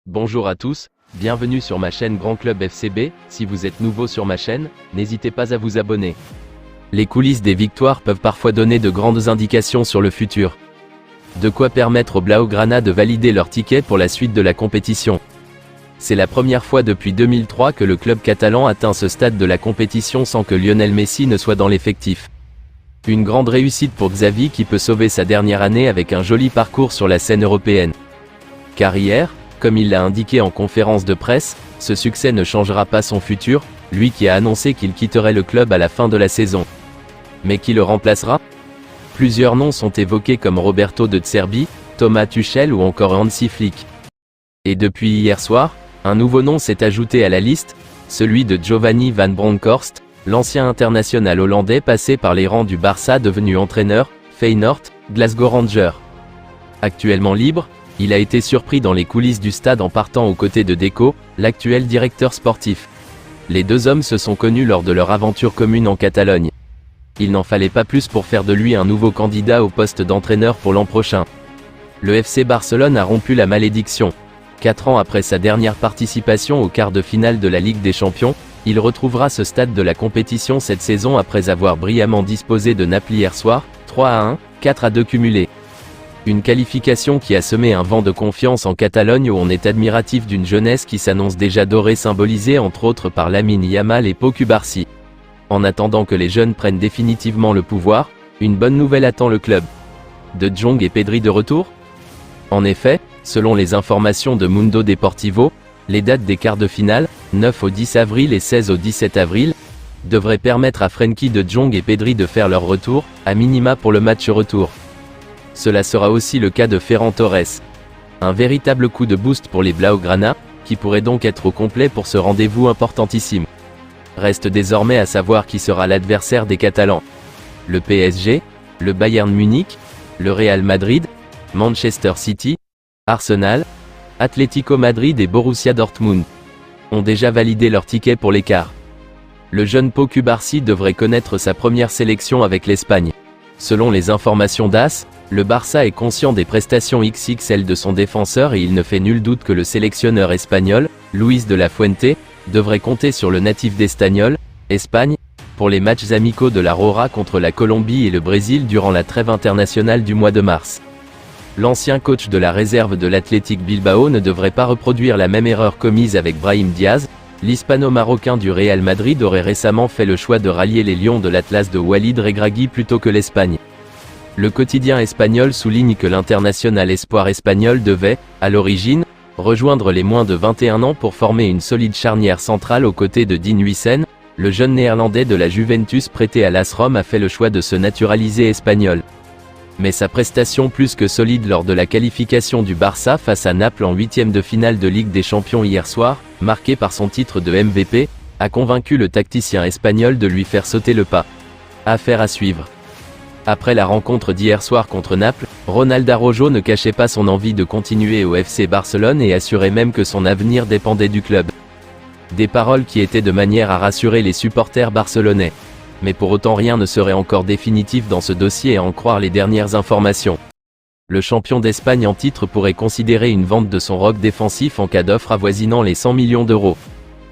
Bonjour à tous, bienvenue sur ma chaîne Grand Club FCB. Si vous êtes nouveau sur ma chaîne, n'hésitez pas à vous abonner. Les coulisses des victoires peuvent parfois donner de grandes indications sur le futur. De quoi permettre aux Blaugrana de valider leur ticket pour la suite de la compétition. C'est la première fois depuis 2003 que le club catalan atteint ce stade de la compétition sans que Lionel Messi ne soit dans l'effectif. Une grande réussite pour Xavi qui peut sauver sa dernière année avec un joli parcours sur la scène européenne. Car hier, comme il l'a indiqué en conférence de presse, ce succès ne changera pas son futur, lui qui a annoncé qu'il quitterait le club à la fin de la saison. Mais qui le remplacera? Plusieurs noms sont évoqués comme Roberto De Zerbi, Thomas Tuchel ou encore Hansi Flick. Et depuis hier soir, un nouveau nom s'est ajouté à la liste, celui de Giovanni Van Bronckhorst, l'ancien international hollandais passé par les rangs du Barça devenu entraîneur, Feyenoord, Glasgow Rangers. Actuellement libre, il a été surpris dans les coulisses du stade en partant aux côtés de Deco, l'actuel directeur sportif. Les deux hommes se sont connus lors de leur aventure commune en Catalogne. Il n'en fallait pas plus pour faire de lui un nouveau candidat au poste d'entraîneur pour l'an prochain. Le FC Barcelone a rompu la malédiction. 4 ans après sa dernière participation au quart de finale de la Ligue des Champions, il retrouvera ce stade de la compétition cette saison après avoir brillamment disposé de Naples hier soir, 3-1, 4-2 cumulés. Une qualification qui a semé un vent de confiance en Catalogne où on est admiratif d'une jeunesse qui s'annonce déjà dorée, symbolisée entre autres par Lamine Yamal et Pau Cubarsí. En attendant que les jeunes prennent définitivement le pouvoir, une bonne nouvelle attend le club. De Jong et Pedri de retour? En effet, selon les informations de Mundo Deportivo, les dates des quarts de finale, 9 au 10 avril et 16 au 17 avril, devraient permettre à Frenkie de Jong et Pedri de faire leur retour, à minima pour le match retour. Cela sera aussi le cas de Ferran Torres. Un véritable coup de boost pour les Blaugrana, qui pourrait donc être au complet pour ce rendez-vous importantissime. Reste désormais à savoir qui sera l'adversaire des Catalans. Le PSG, le Bayern Munich, le Real Madrid, Manchester City, Arsenal, Atlético Madrid et Borussia Dortmund ont déjà validé leur ticket pour les quarts. Le jeune Pau Cubarsí devrait connaître sa première sélection avec l'Espagne. Selon les informations d'AS, le Barça est conscient des prestations XXL de son défenseur et il ne fait nul doute que le sélectionneur espagnol, Luis de la Fuente, devrait compter sur le natif d'Estagnol, Espagne, pour les matchs amicaux de la Roja contre la Colombie et le Brésil durant la trêve internationale du mois de mars. L'ancien coach de la réserve de l'Athletic Bilbao ne devrait pas reproduire la même erreur commise avec Brahim Diaz. L'hispano-marocain du Real Madrid aurait récemment fait le choix de rallier les Lions de l'Atlas de Walid Regragui plutôt que l'Espagne. Le quotidien espagnol souligne que l'international espoir espagnol devait, à l'origine, rejoindre les moins de 21 ans pour former une solide charnière centrale aux côtés de Dean Huijsen. Le jeune néerlandais de la Juventus prêté à l'AS Rome a fait le choix de se naturaliser espagnol. Mais sa prestation plus que solide lors de la qualification du Barça face à Naples en 8e de finale de Ligue des Champions hier soir, marqué par son titre de MVP, a convaincu le tacticien espagnol de lui faire sauter le pas. Affaire à suivre. Après la rencontre d'hier soir contre Naples, Ronald Araujo ne cachait pas son envie de continuer au FC Barcelone et assurait même que son avenir dépendait du club. Des paroles qui étaient de manière à rassurer les supporters barcelonais. Mais pour autant rien ne serait encore définitif dans ce dossier à en croire les dernières informations. Le champion d'Espagne en titre pourrait considérer une vente de son roc défensif en cas d'offre avoisinant les 100 millions d'euros.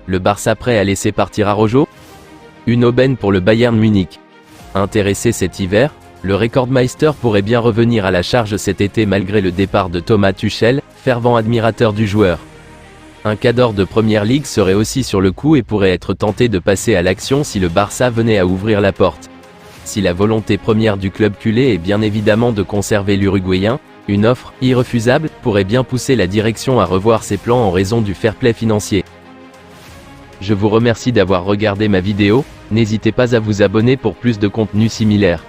Le Barça prêt à laisser partir Araujo? Une aubaine pour le Bayern Munich. Intéressé cet hiver, le Rekordmeister pourrait bien revenir à la charge cet été malgré le départ de Thomas Tuchel, fervent admirateur du joueur. Un cadre de Première Ligue serait aussi sur le coup et pourrait être tenté de passer à l'action si le Barça venait à ouvrir la porte. Si la volonté première du club culé est bien évidemment de conserver l'Uruguayen, une offre irrefusable pourrait bien pousser la direction à revoir ses plans en raison du fair play financier. Je vous remercie d'avoir regardé ma vidéo, n'hésitez pas à vous abonner pour plus de contenu similaire.